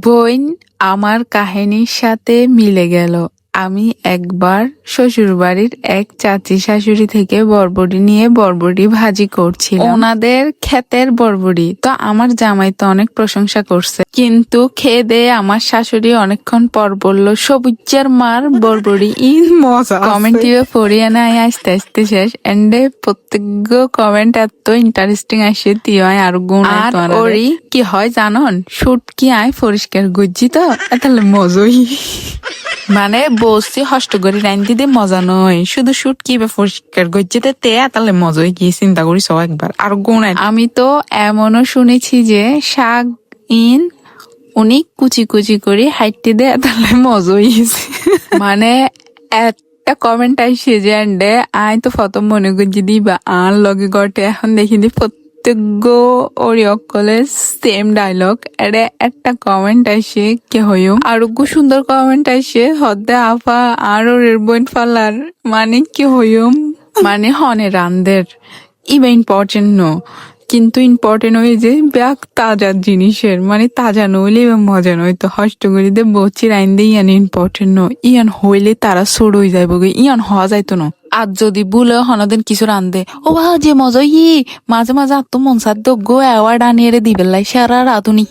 বোন, আমার কাহিনীর সাথে মিলে গেল। আমি একবার শ্বশুরবাড়ির এক চাচি শাশুড়ি থেকে বরবটি নিয়ে বরবটি ভাজি করছিলাম। ওনাদের ক্ষেতের বরবটি তো আমার জামাই তো অনেক প্রশংসা করছে, কিন্তু খেয়ে দিয়ে আমার শাশুড়ি অনেকক্ষণ পর বলল, সবুজের মার বরবটি ইন মজা। কমেন্ট পড়িয়ে নাই আস্তে আস্তে শেষ। এন্ডে প্রত্যেক কমেন্ট এত ইন্টারেস্টিং আসে তিয় আর গুণ আর ওরি কি হয় জানন, শুট কি আয় পরিষ্কার গুজি তো তাহলে মজই। মানে বসছি হষ্ট করি রাইন দিদি মজা নয়, শুধু শুট কি পরিষ্কার গজ্জিতে তে তাহলে মজাই কি চিন্তা করিস একবার আর গুণায়। আমি তো এমনও শুনেছি যে শাক ইন উনি কুচি কুচি করে হাইটে দেয় তাহলে মজাই। মানে একটা কমেন্ট আসছে যে এন্ডে আই তো ফটো মনে করছি দিবা আর লগে গটে এখন দেখিনি প্রত্যেক ওরি অকলে সেম ডায়লগ। এরে একটা কমেন্ট আসে কে হইম আর সুন্দর কমেন্ট আসে হদ্দে আফা আর ওর বোন ফালার মানে কি হইম মানে হনে রান্দের ইবা ইম্পর্টেন্ট নো, কিন্তু ইম্পর্টেন্ট হয়ে যে ব্যাগ তাজা জিনিসের মানে তাজা নইলে মজা নয় তো হষ্ট করি দে বচ্চি রাইন দিয়ে ইয়ান ইম্পর্টেন্ট নো, ইয়ান হইলে তারা সর হয়ে যাইব গে, ইয়ান হওয়া যাইতো না। আর যদি বুলে হনদিন কিছু রান্ধে ও বা যে মজা মাঝে মাঝে আত্ম মনসার দগ্গ অ্যাওয়ার্ড আনিয়ে দিবেলাই সারা রাধুনি।